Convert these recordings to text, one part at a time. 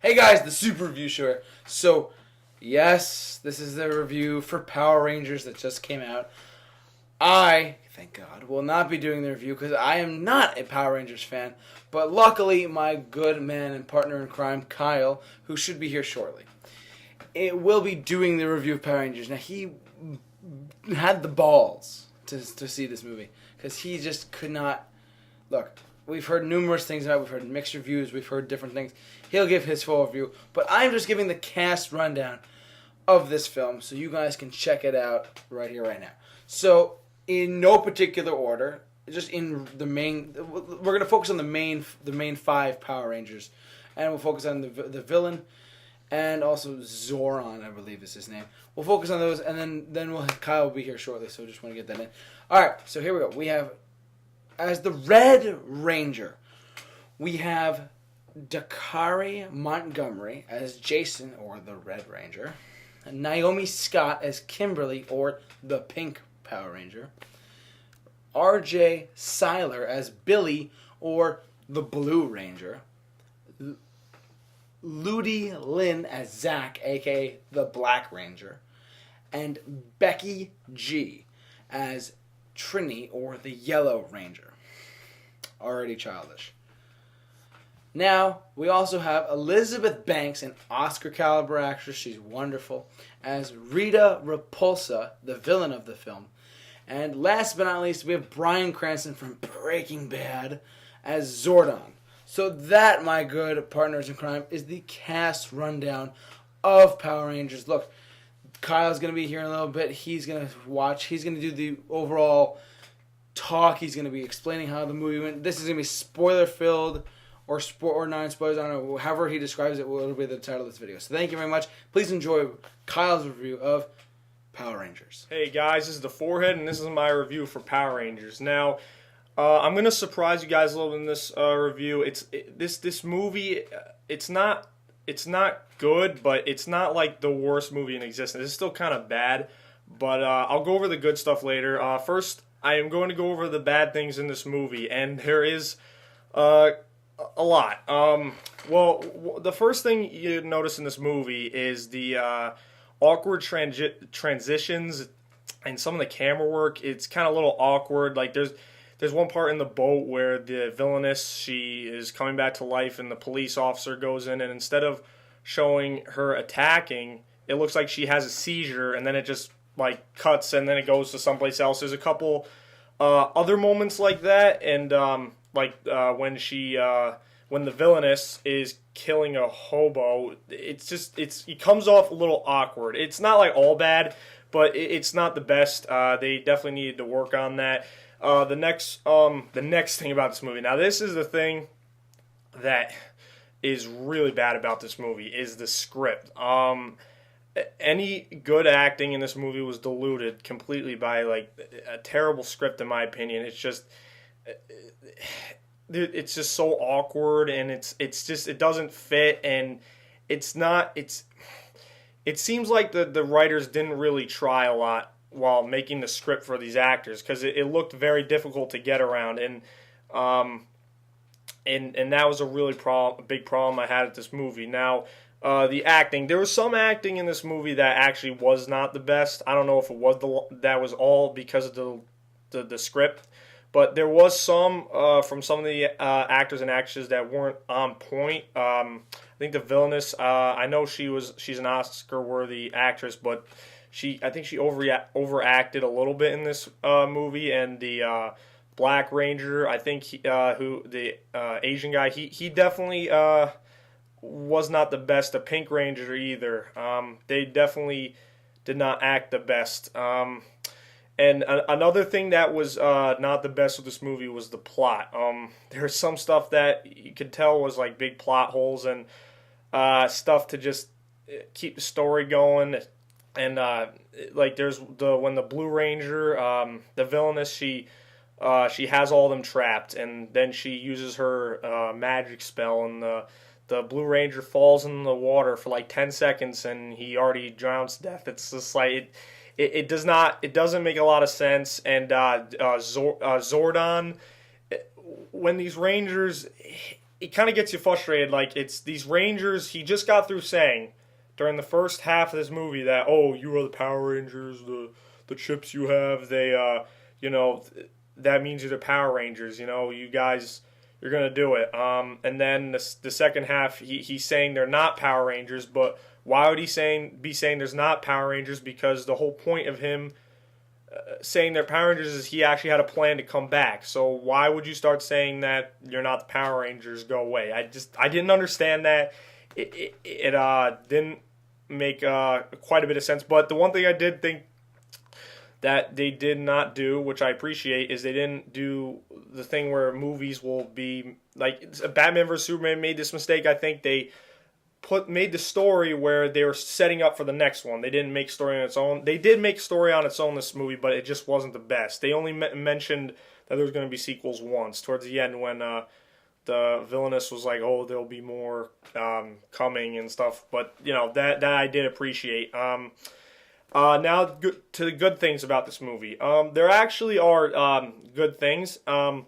Hey guys, the Super Review Show here. So, yes, this is the review for Power Rangers that just came out. I, thank God, will not be doing the review because I am not a Power Rangers fan. But luckily, my good man and partner in crime, Kyle, who should be here shortly, will be doing the review of Power Rangers. Now, he had the balls to see this movie because he just could not. Look, we've heard numerous things about it. We've heard mixed reviews. We've heard different things. He'll give his full review. But I'm just giving the cast rundown of this film so you guys can check it out right here, right now. So, in no particular order, just in the main... We're going to focus on the main five Power Rangers. And we'll focus on the villain and also Zoran, I believe is his name. We'll focus on those, and then Kyle will be here shortly, so just want to get that in. Alright, so here we go. We have... As the Red Ranger, we have Dakari Montgomery as Jason, or the Red Ranger, and Naomi Scott as Kimberly, or the Pink Power Ranger, R.J. Seiler as Billy, or the Blue Ranger, Ludi Lin as Zach, a.k.a. the Black Ranger, and Becky G. as Trini, or the Yellow Ranger. Already childish. Now, we also have Elizabeth Banks, an Oscar-caliber actress. She's wonderful. As Rita Repulsa, the villain of the film. And last but not least, we have Bryan Cranston from Breaking Bad as Zordon. So that, my good partners in crime, is the cast rundown of Power Rangers. Look, Kyle's going to be here in a little bit. He's going to watch. He's going to do the overall talk. He's going to be explaining how the movie went. This is going to be spoiler-filled or non-spoilers. I don't know. However he describes it will be the title of this video. So thank you very much. Please enjoy Kyle's review of Power Rangers. Hey guys, this is The Forehead, and this is my review for Power Rangers. Now, I'm going to surprise you guys a little in this review. This movie, it's not good, but it's not like the worst movie in existence. It's still kind of bad, but I'll go over the good stuff later. First, I am going to go over the bad things in this movie, and there is a lot. Well, the first thing you notice in this movie is the awkward transitions and some of the camera work. It's kind of a little awkward. Like there's one part in the boat where the villainess, she is coming back to life, and the police officer goes in, and instead of showing her attacking, it looks like she has a seizure, and then it just like cuts, and then it goes to someplace else. There's a couple other moments like that, and when the villainess is killing a hobo, it comes off a little awkward. It's not like all bad, but it's not the best. They definitely needed to work on that. The next thing about this movie. Now, this is the thing that is really bad about this movie is the script. Any good acting in this movie was diluted completely by like a terrible script, in my opinion. It's just so awkward, and it doesn't fit, and it seems like the writers didn't really try a lot while making the script for these actors, because it looked very difficult to get around, and that was a really big problem I had at this movie. Now, the acting, there was some acting in this movie that actually was not the best. I don't know if it was that was all because of the script, but there was some from some of the actors and actresses that weren't on point. I think the villainess, I know she's an Oscar-worthy actress, but I think she overacted a little bit in this movie. And the Black Ranger, I think the Asian guy, he definitely was not the best. The Pink Ranger either. They definitely did not act the best. And another thing that was not the best with this movie was the plot. There's some stuff that you could tell was like big plot holes and stuff to just keep the story going. And like there's when the Blue Ranger, the villainess, she has all of them trapped, and then she uses her magic spell, and the Blue Ranger falls in the water for like 10 seconds, and he already drowns to death. It's just like it doesn't make a lot of sense. And Zordon, when these Rangers, it kind of gets you frustrated. Like, it's these Rangers. He just got through saying during the first half of this movie that, oh, you are the Power Rangers, the chips you have, they, you know, that means you're the Power Rangers. You know, you guys, you're gonna do it. And then the second half, he's saying they're not Power Rangers, but why would he be saying there's not Power Rangers? Because the whole point of him saying they're Power Rangers is he actually had a plan to come back. So why would you start saying that you're not the Power Rangers? Go away. I didn't understand that. It didn't make quite a bit of sense. But the one thing I did think that they did not do, which I appreciate, is they didn't do the thing where movies will be like Batman vs Superman made this mistake. I think they made the story where they were setting up for the next one. They didn't make story on its own. They did make story on its own this movie, but it just wasn't the best. They only mentioned that there was going to be sequels once towards the end when the villainess was like, "Oh, there'll be more coming and stuff." But you know that I did appreciate. Now to the good things about this movie. There actually are good things. The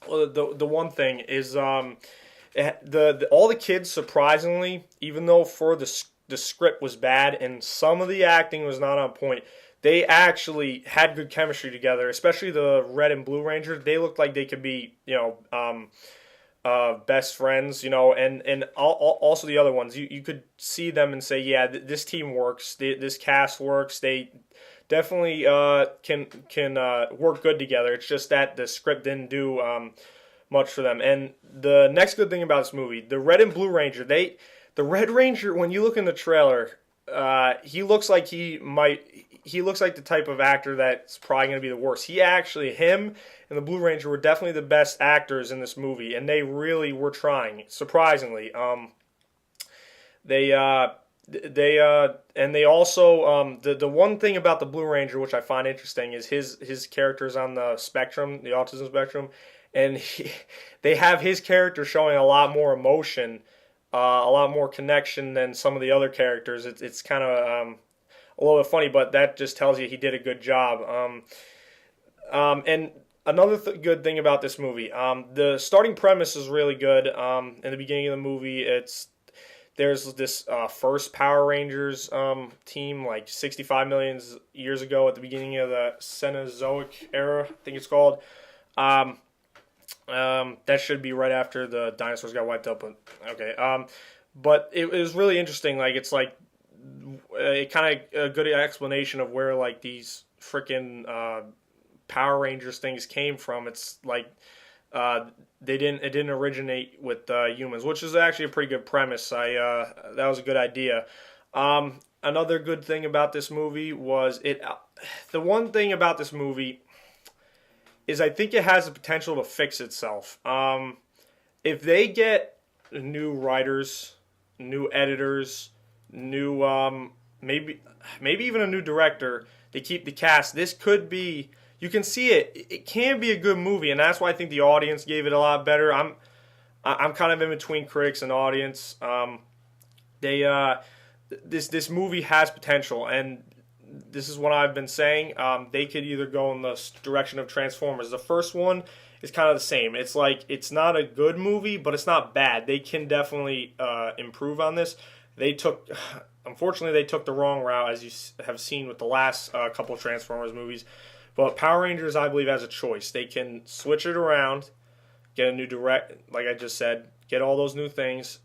one thing is all the kids, surprisingly, even though for the script was bad and some of the acting was not on point, they actually had good chemistry together. Especially the Red and Blue Rangers, they looked like they could be, best friends, and also the other ones. You could see them and say, yeah, this team works. This cast works. They definitely can work good together. It's just that the script didn't do much for them. And the next good thing about this movie, the Red and Blue Ranger, the Red Ranger, when you look in the trailer, he looks like he looks like the type of actor that's probably going to be the worst. Him and the Blue Ranger were definitely the best actors in this movie, and they really were trying, surprisingly. They also the one thing about the Blue Ranger which I find interesting is his character's on the spectrum, the autism spectrum, and they have his character showing a lot more emotion, a lot more connection than some of the other characters. It's kind of a little bit funny, but that just tells you he did a good job. And another good thing about this movie, the starting premise is really good. In the beginning of the movie, there's this first Power Rangers team, like 65 million years ago at the beginning of the Cenozoic era, I think it's called. That should be right after the dinosaurs got wiped out, but okay. But it was really interesting. Like, it's like it kind of a good explanation of where like these freaking Power Rangers things came from. It's like it didn't originate with humans, which is actually a pretty good premise. That was a good idea. Another good thing about this movie was the one thing about this movie is I think it has the potential to fix itself. If they get new writers, new editors, new maybe even a new director, they keep the cast, this could be, you can see it can be a good movie, and that's why I think the audience gave it a lot better. I'm kind of in between critics and audience. This movie has potential, and this is what I've been saying. They could either go in the direction of Transformers. The first one is kind of the same. It's like, it's not a good movie, but it's not bad. They can definitely improve on this. Unfortunately, they took the wrong route, as you have seen with the last couple of Transformers movies. But Power Rangers, I believe, has a choice. They can switch it around, get a new like I just said, get all those new things,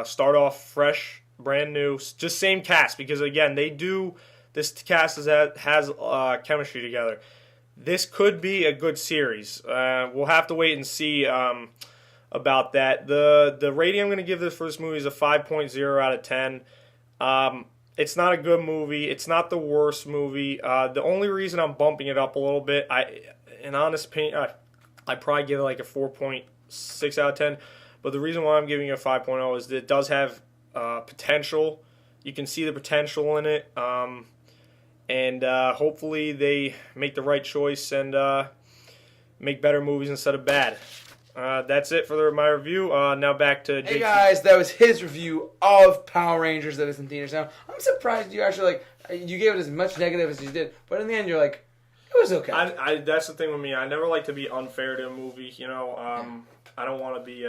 start off fresh, brand new, just same cast, because again, this cast has chemistry together. This could be a good series. We'll have to wait and see about that. The rating I'm going to give for this movie is a 5.0 out of 10. It's not a good movie. It's not the worst movie. The only reason I'm bumping it up a little bit, in honest opinion, I'd probably give it like a 4.6 out of 10. But the reason why I'm giving it a 5.0 is that it does have potential. You can see the potential in it. And hopefully they make the right choice and make better movies instead of bad. That's it for my review. Now back to JT. Hey guys, that was his review of Power Rangers that is in theaters now. I'm surprised you actually you gave it as much negative as you did, but in the end you're like, it was okay. That's the thing with me. I never like to be unfair to a movie. I don't want to be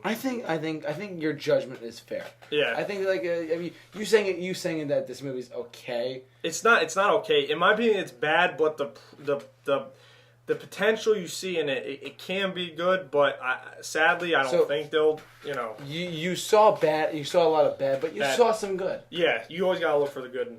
I think your judgment is fair. Yeah. I think like you saying that this movie's okay. It's not okay. In my opinion, it's bad, but the potential you see in it can be good, but sadly, I don't think they'll, You saw a lot of bad, but you saw some good. Yeah, you always gotta look for the good,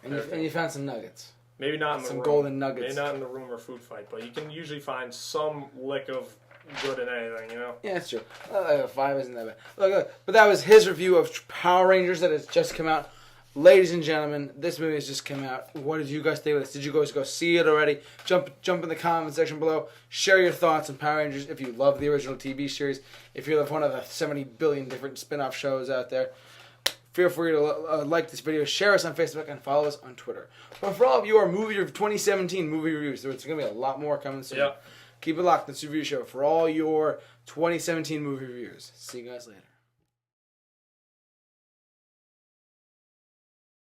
and you found some nuggets. Maybe not in the some room. golden nuggets. Maybe not in the room or food fight, but you can usually find some lick of good in anything, Yeah, that's true. 5 isn't that bad. Look, but that was his review of Power Rangers that has just come out. Ladies and gentlemen, this movie has just come out. What did you guys think of this? Did you guys go see it already? Jump in the comment section below. Share your thoughts on Power Rangers if you love the original TV series. If you love one of the 70 billion different spin-off shows out there. Feel free to like this video, share us on Facebook, and follow us on Twitter. But for all of you, our 2017 movie reviews, there's going to be a lot more coming soon. Yep. Keep it locked. The Review Show for all your 2017 movie reviews. See you guys later.